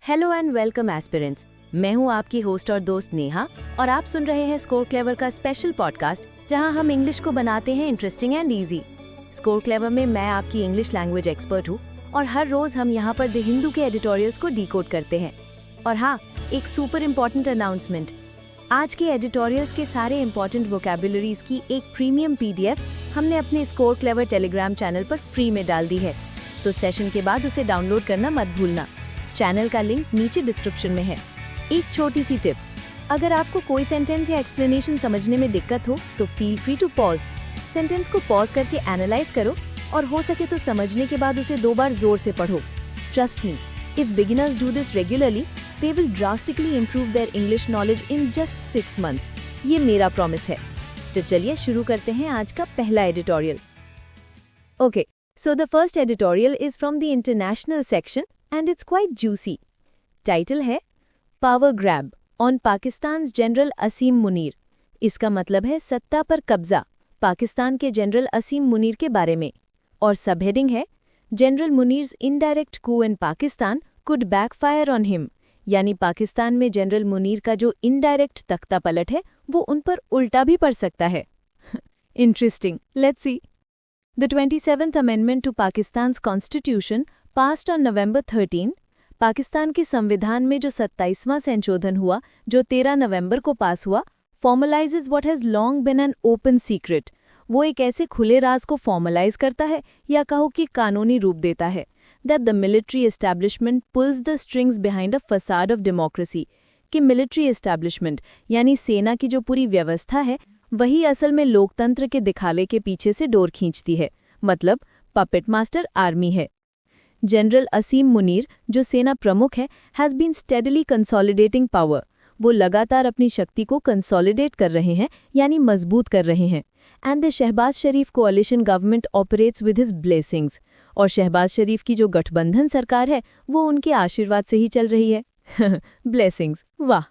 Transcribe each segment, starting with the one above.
Hello and welcome aspirants. मैं हूं आपकी होस्ट और दोस्त नेहा और आप सुन रहे हैं स्कोर क्लेवर का स्पेशल पॉडकास्ट जहां हम इंग्लिश को बनाते हैं interesting and easy. Score clever में मैं आपकी इंग्लिश लैंग्वेज एक्सपर्ट हूं और हर रोज हम यहां पर द हिंदू के एडिटोरियल्स को डिकोड करते हैं। और हाँ, एक सुपर इम्पोर्टेंट अनाउंसमेंट, आज के एडिटोरियल्स के सारे इम्पोर्टेंट वोकैबुलरीज की एक प्रीमियम PDF हमने अपने स्कोर क्लेवर टेलीग्राम चैनल पर फ्री में डाल दी है, तो सेशन के बाद उसे डाउनलोड करना मत भूलना। चैनल का लिंक नीचे डिस्क्रिप्शन में है। एक छोटी सी टिप, अगर आपको कोई सेंटेंस या एक्सप्लेनेशन समझने में दिक्कत हो तो feel free to pause. Sentence को पॉज करके एनालाइज करो और हो सके तो समझने के बाद उसे 2 बार जोर से पढ़ो। Trust me, if beginners do this regularly they will drastically improve their English knowledge in just 6 months. ये मेरा प्रॉमिस है। तो चलिए शुरू करते हैं आज का पहला editorial. Okay, so the first editorial is from the international section and it's quite juicy. Title है Power Grab on Pakistan's General असीम मुनीर। इसका मतलब है सत्ता पर कब्जा, पाकिस्तान के जनरल असीम मुनीर के बारे में। और सब हेडिंग है general मुनीर्स indirect coup in Pakistan could backfire on him। यानी पाकिस्तान में जनरल मुनीर का जो इनडायरेक्ट तख्ता पलट है वो उन पर उल्टा भी पड़ सकता है। Interesting, let's see. The 27th amendment to Pakistan's constitution passed on November 13। Pakistan के संविधान में जो 27वां संशोधन हुआ जो 13 नवंबर को पास हुआ, formalises what has long been an open secret. वो एक ऐसे खुले राज को फॉर्मलाइज करता है या कहो कि कानूनी रूप देता है that the military establishment pulls the strings behind a facade of democracy। कि military establishment यानी सेना की जो पूरी व्यवस्था है वही असल में लोकतंत्र के दिखावे के पीछे से डोर खींचती है, मतलब पपेट मास्टर आर्मी है। जनरल असीम मुनीर जो सेना प्रमुख है has been steadily consolidating power. वो लगातार अपनी शक्ति को कंसोलिडेट कर रहे हैं यानी मजबूत कर रहे हैं। And the Shehbaz Sharif coalition government operates with his blessings. और शहबाज शरीफ की जो गठबंधन सरकार है वो उनके आशीर्वाद से ही चल रही है। ब्लेसिंग्स, वाह।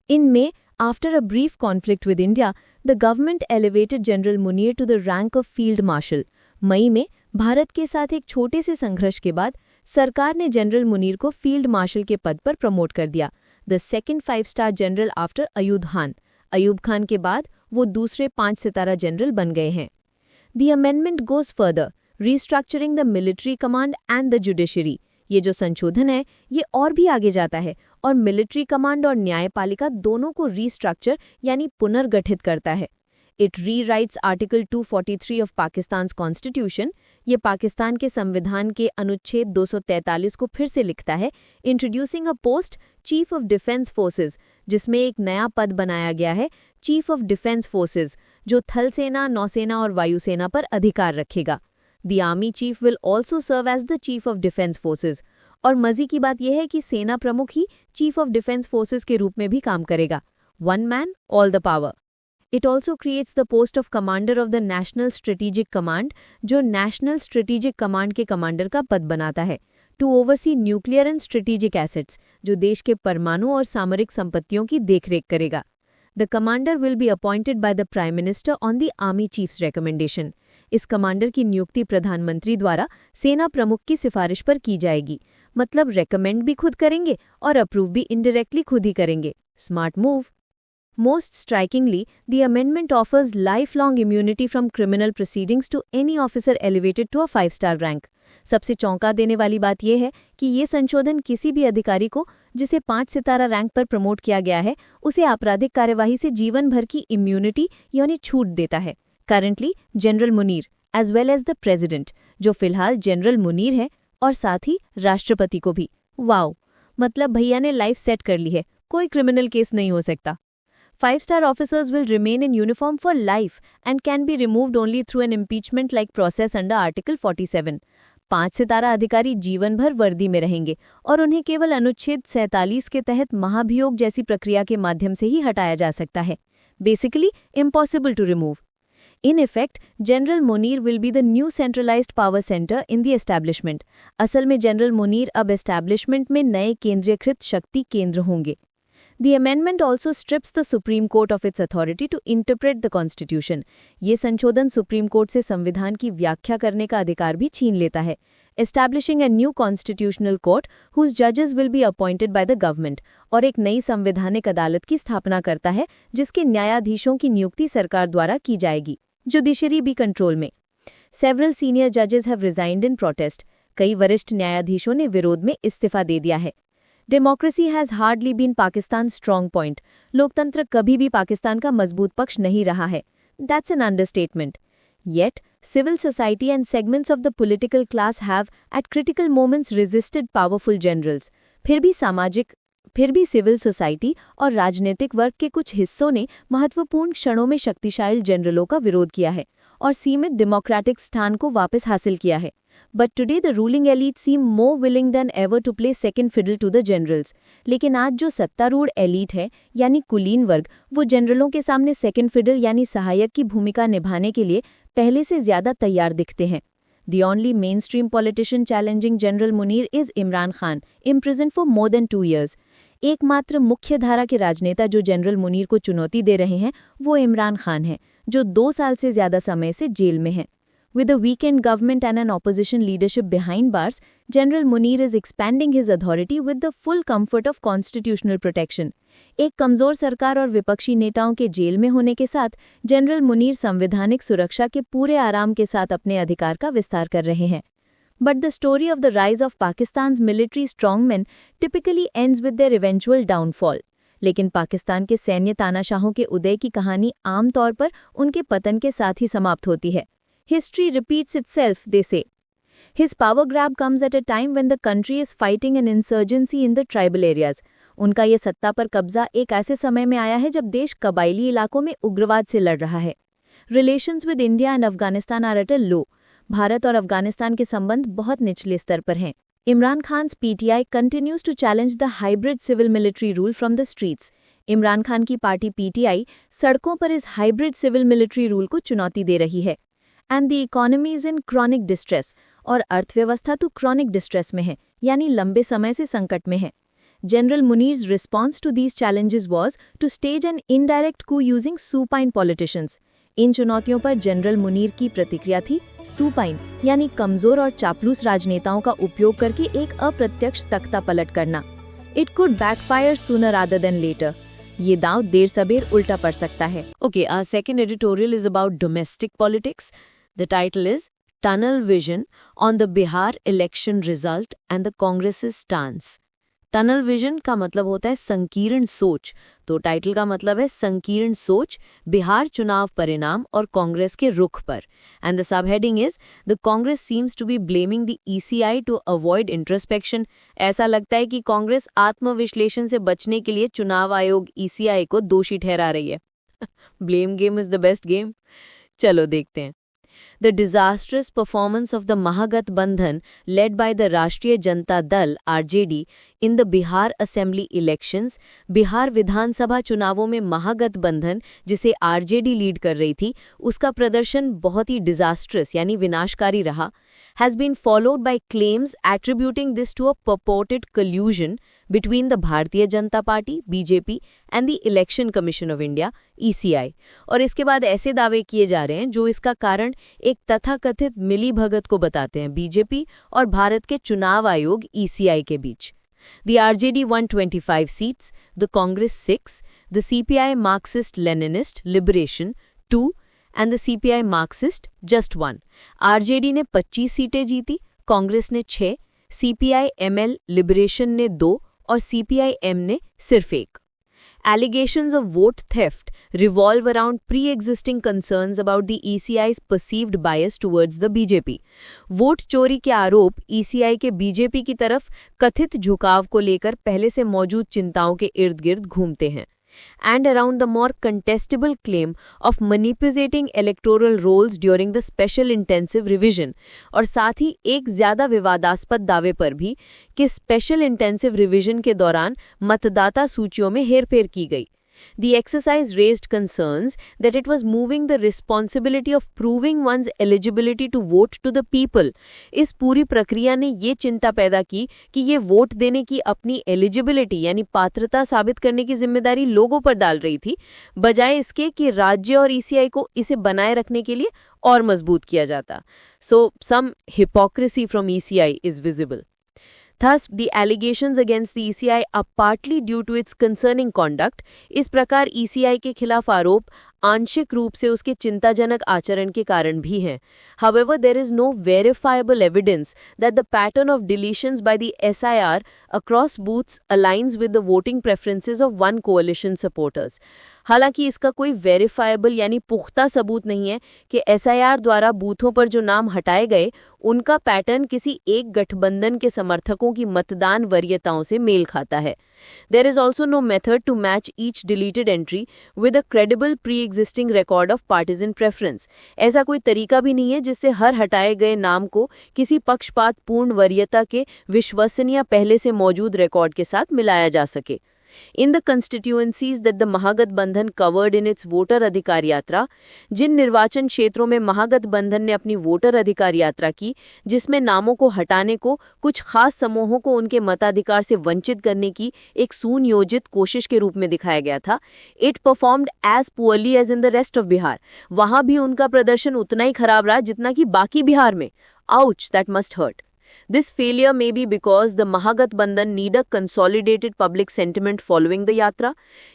In May after a brief conflict with India the government elevated General Munir to the rank of field marshal. मई में भारत के साथ एक छोटे से संघर्ष के बाद सरकार ने जनरल मुनीर को फील्ड मार्शल के पद पर प्रमोट कर दिया। The second five-star general after Ayub Khan. Ayub Khan के बाद वो दूसरे 5 सितारा जनरल बन गए हैं। The amendment goes further, restructuring the military command and the judiciary. ये जो संशोधन है ये और भी आगे जाता है और मिलिट्री कमांड और न्यायपालिका दोनों को रीस्ट्रक्चर यानी पुनर्गठित करता है। It rewrites article 243 of Pakistan constitution. ये पाकिस्तान के संविधान के अनुच्छेद 243 को फिर से लिखता है, introducing a post chief of defence forces, जिसमें एक नया पद बनाया गया है चीफ ऑफ डिफेंस फोर्सेज, जो थल सेना, नौसेना और वायुसेना पर अधिकार रखेगा। The army chief will also serve as the chief of defence forces. और मजे की बात यह है कि सेना प्रमुख ही चीफ ऑफ डिफेंस फोर्सेज के रूप में भी काम करेगा। One man all the power. It also creates the post of commander of the national strategic command, जो नेशनल स्ट्रेटेजिक कमांड के कमांडर का पद बनाता है, to oversee nuclear and strategic assets, जो देश के परमाणु और सामरिक संपत्तियों की देखरेख करेगा। The commander will be appointed by the prime minister on the army chiefs recommendation. इस कमांडर की नियुक्ति प्रधानमंत्री द्वारा सेना प्रमुख की सिफारिश पर की जाएगी, मतलब रेकमेंड भी खुद करेंगे और अप्रूव भी इनडायरेक्टली खुद ही करेंगे। Smart move. Most strikingly, the amendment offers lifelong immunity from criminal proceedings to any officer elevated to a 5-star rank. सबसे चौंका देने वाली बात यह है कि ये संशोधन किसी भी अधिकारी को जिसे 5 सितारा रैंक पर प्रमोट किया गया है उसे आपराधिक कार्यवाही से जीवन भर की इम्यूनिटी यानी छूट देता है। Currently general Munir as well as the president, जो फिलहाल जनरल मुनीर है, और साथ ही राष्ट्रपति को भी। वाओ, मतलब भैया ने लाइफ सेट कर ली है, कोई क्रिमिनल केस नहीं हो सकता। 5-star officers will remain in uniform for life and can be removed only through an impeachment-like process under Article 47. 5 सितारा अधिकारी जीवन भर वर्दी में रहेंगे और उन्हें केवल अनुच्छेद 47 के तहत महाभियोग जैसी प्रक्रिया के माध्यम से ही हटाया जा सकता है। Basically, impossible to remove. In effect, General Munir will be the new centralized power center in the establishment. असल में जनरल मुनीर अब एस्टैब्लिशमेंट में नए केंद्रीयकृत शक्ति केंद्र होंगे। The amendment also strips the Supreme Court of its authority to interpret the Constitution. ये संशोधन सुप्रीम कोर्ट से संविधान की व्याख्या करने का अधिकार भी छीन लेता है। establishing a new constitutional court whose judges will be appointed by the government, और एक नई संवैधानिक अदालत की स्थापना करता है जिसके न्यायाधीशों की नियुक्ति सरकार द्वारा की जाएगी, जुडिशरी भी कंट्रोल में। Several senior judges have resigned in protest. कई वरिष्ठ न्यायाधीशों ने विरोध में इस्तीफा दे दिया है। Democracy has hardly been Pakistan's strong point. लोकतंत्र कभी भी पाकिस्तान का मजबूत पक्ष नहीं रहा है। That's an understatement. Yet, civil society and segments of the political class have, at critical moments, resisted powerful generals. फिर भी सिविल सोसाइटी और राजनीतिक वर्ग के कुछ हिस्सों ने महत्वपूर्ण क्षणों में शक्तिशाली जनरलों का विरोध किया है और सीमित डेमोक्रेटिक स्थान को वापस हासिल किया है। But today the ruling elite seem more willing than ever to play second fiddle to the generals. लेकिन आज जो सत्तारूढ़ एलीट है यानी कुलीन वर्ग, वो जनरलों के सामने सेकंड फिडल यानी सहायक की भूमिका निभाने के लिए पहले से ज्यादा तैयार दिखते हैं। The only mainstream politician challenging General Munir is Imran Khan, imprisoned for more than 2 years. एकमात्र मुख्य धारा के राजनेता जो जनरल मुनीर को चुनौती दे रहे हैं वो इमरान खान हैं, जो 2 साल से ज्यादा समय से जेल में हैं। With a weakened government and an opposition leadership behind bars, General Munir is expanding his authority with the full comfort of constitutional protection. एक कमजोर सरकार और विपक्षी नेताओं के जेल में होने के साथ जनरल मुनीर संवैधानिक सुरक्षा के पूरे आराम के साथ अपने अधिकार का विस्तार कर रहे हैं। But the story of the rise of Pakistan's military strongmen typically ends with their eventual downfall. लेकिन पाकिस्तान के सैन्य तानाशाहों के उदय की कहानी आम तौर पर उनके पतन के साथ ही समाप्त होती है। History repeats itself, they say. His power grab comes at a time when the country is fighting an insurgency in the tribal areas. उनका ये सत्ता पर कब्जा एक ऐसे समय में आया है जब देश कबायली इलाकों में उग्रवाद से लड़ रहा है। Relations with India and Afghanistan are at a low. Bharat और अफगानिस्तान के संबंध बहुत निचले स्तर पर हैं। Imran Khans PTI continues to challenge the hybrid civil military rule from the streets. Imran Khan की पार्टी PTI सड़कों पर इस हाइब्रिड सिविल मिलिट्री रूल को चुनौती दे रही है। And the economy is in chronic distress. और अर्थव्यवस्था तो chronic distress में है, यानी लंबे समय से संकट में है। General Munir's response to these challenges was to stage an indirect coup using supine politicians. इन चुनौतियों पर जनरल मुनीर की प्रतिक्रिया थी सुपाइन यानी कमजोर और चापलूस राजनेताओं का उपयोग करके एक अप्रत्यक्ष तख्ता पलट करना। It could backfire sooner rather than later. ये दांव देर सबेर उल्टा पड़ सकता है। Okay, our second editorial is about domestic politics. The title is Tunnel Vision on the Bihar Election Result and the Congress's Stance. Tunnel vision का मतलब होता है संकीर्ण सोच, तो टाइटल का मतलब है संकीर्ण सोच, बिहार चुनाव परिणाम और कांग्रेस के रुख पर। And the subheading is the Congress seems to be blaming the ECI to avoid introspection. ऐसा लगता है कि कांग्रेस आत्मविश्लेषण से बचने के लिए चुनाव आयोग ECI को दोषी ठहरा रही है। Blame game is the best game. चलो देखते हैं। The disastrous performance of the Mahagathbandhan led by the Rashtriya Janata Dal RJD in the Bihar Assembly elections, Bihar विधानसभा चुनावों में महागठबंधन जिसे RJD लीड कर रही थी, उसका प्रदर्शन बहुत ही disastrous यानी विनाशकारी रहा, has been followed by claims attributing this to a purported collusion between the Bharatiya Janata Party BJP and the Election Commission of India ECI। और इसके बाद ऐसे दावे किए जा रहे हैं जो इसका कारण एक तथाकथित मिलीभगत को बताते हैं बीजेपी और भारत के चुनाव आयोग ECI के बीच। The RJD won 25 seats, the Congress 6, the CPI Marxist Leninist Liberation 2 and the CPI Marxist just 1। RJD ने 25 सीटें जीती, कांग्रेस ने 6, CPI ML लिबरेशन ने 2 और CPI M ने सिर्फ 1। Allegations of vote theft revolve around pre-existing concerns about the ECI's perceived bias towards the BJP। Vote चोरी के आरोप ECI के बीजेपी की तरफ कथित झुकाव को लेकर पहले से मौजूद चिंताओं के इर्द-गिर्द घूमते हैं। And around the more contestable claim of manipulating electoral rolls during the special intensive revision, और साथ ही एक ज्यादा विवादास्पद दावे पर भी कि स्पेशल इंटेंसिव रिवीजन के दौरान मतदाता सूचियों में हेरफेर की गई। The exercise raised concerns that it was moving the responsibility of proving one's eligibility to vote to the people। इस पूरी प्रक्रिया ने ये चिंता पैदा की कि ये वोट देने की अपनी एलिजिबिलिटी यानी पात्रता साबित करने की जिम्मेदारी लोगों पर डाल रही थी, बजाय इसके कि राज्य और ECI को इसे बनाए रखने के लिए और मजबूत किया जाता। सो सम hypocrisy from ECI is visible. Thus, the allegations against the ECI are partly due to its concerning conduct. इस प्रकार ECI के खिलाफ आरोप आंशिक रूप से उसके चिंताजनक आचरण के कारण भी हैं। However, there is no verifiable evidence that the pattern of deletions by the SIR across booths aligns with the voting preferences of one coalition supporters. हालांकि इसका कोई वेरीफाइबल यानी पुख्ता सबूत नहीं है कि SIR द्वारा बूथों पर जो नाम हटाए गए उनका पैटर्न किसी एक गठबंधन के समर्थकों की मतदान वरीयताओं से मेल खाता है। There is also no method to match each deleted entry with a credible pre-existing record of partisan preference. ऐसा कोई तरीका भी नहीं है जिससे हर हटाए गए नाम को किसी पक्षपात पूर्ण वरीयता के विश्वसनीय पहले से मौजूद रिकॉर्ड के साथ मिलाया जा सके। In the constituencies that the Mahagathbandhan covered in its voter अधिकार यात्रा, जिन निर्वाचन क्षेत्रों में महागठबंधन ने अपनी वोटर अधिकार यात्रा की, जिसमें नामों को हटाने को कुछ खास समूहों को उनके मताधिकार से वंचित करने की एक सुनियोजित कोशिश के रूप में दिखाया गया था, it performed as poorly as in the rest of Bihar. वहां भी उनका प्रदर्शन उतना ही खराब रहा जितना कि बाकी बिहार में। Ouch, that must hurt. This failure may be because the Mahagathbandhan need a consolidated public sentiment following the यात्रा।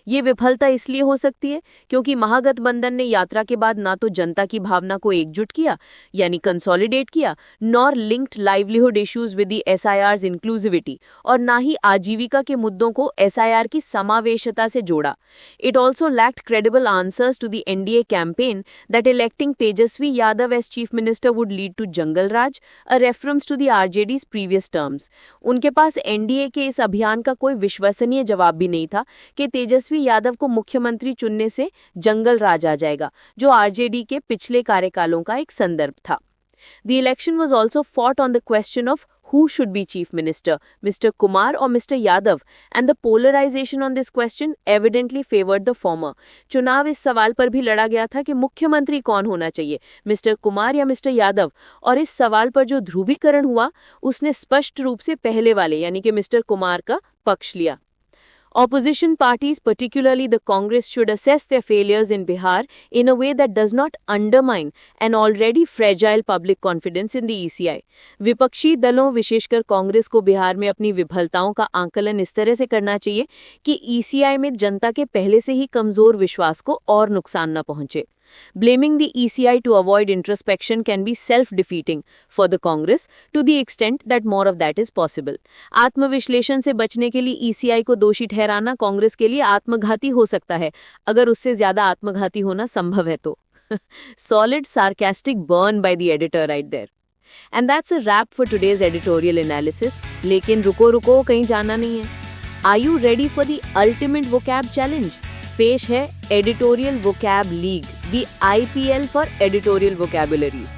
ये विफलता इसलिए हो सकती है क्योंकि महागठबंधन ने यात्रा के बाद ना तो जनता की भावना को एकजुट किया यानी कंसोलिडेट किया, nor linked livelihood issues with the SIR's inclusivity, और ना ही आजीविका के मुद्दों को SIR की समावेशता से जोड़ा। It also lacked credible answers to the NDA campaign that electing Tejasvi Yadav as chief minister would lead to jungle raj, a reference to the RJD's previous terms. उनके पास एनडीए के इस अभियान का कोई विश्वसनीय जवाब भी नहीं था कि तेजस्वी यादव को मुख्यमंत्री चुनने से जंगल राज आ जाएगा, जो आरजेडी के पिछले कार्यकालों का एक संदर्भ था। The election was also fought on the question of who should be chief minister, Mr. Kumar or Mr. Yadav, and the polarization on this question evidently favored the former. चुनाव इस सवाल पर भी लड़ा गया था कि मुख्यमंत्री कौन होना चाहिए, मिस्टर कुमार या मिस्टर यादव, और इस सवाल पर जो ध्रुवीकरण हुआ उसने स्पष्ट रूप से पहले वाले यानी कि मिस्टर कुमार का पक्ष लिया। Opposition parties, particularly the Congress, should assess their failures in Bihar in a way that does not undermine an already fragile public confidence in the ECI. विपक्षी दलों विशेषकर कांग्रेस को बिहार में अपनी विफलताओं का आंकलन इस तरह से करना चाहिए कि ECI में जनता के पहले से ही कमजोर विश्वास को और नुकसान न पहुंचे। Blaming the ECI to avoid introspection can be self-defeating for the Congress to the extent that more of that is possible. आत्मविश्लेषण से बचने के लिए ECI को दोषी ठहराना कांग्रेस के लिए आत्मघाती हो सकता है, अगर उससे ज्यादा आत्मघाती होना संभव है तो। Solid sarcastic burn by the editor right there. And that's a wrap for today's editorial analysis. लेकिन रुको कहीं जाना नहीं है। Are you ready for the ultimate vocab challenge? पेश है editorial vocab league, the IPL for editorial vocabularies.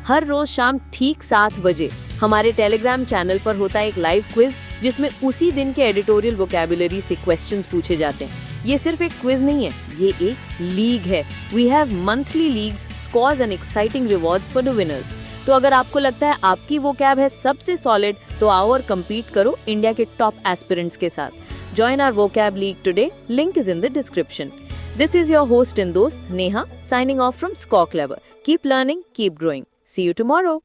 हर रोज शाम ठीक 7 बजे हमारे टेलीग्राम चैनल पर होता है एक लाइव क्विज जिसमें उसी दिन के एडिटोरियल वोकैबुलरी से क्वेश्चंस पूछे जाते हैं। ये सिर्फ एक क्विज नहीं है, ये एक लीग है। We have monthly leagues, scores and exciting rewards for the winners. तो अगर आपको लगता है आपकी वोकैब है सबसे सॉलिड, तो आओ और कम्पीट करो इंडिया के टॉप एस्पिरेंट्स के साथ। Join our vocab league today. Link is in the description. This is your host and dost Neha signing off from Score Clever. Keep learning, keep growing. See you tomorrow.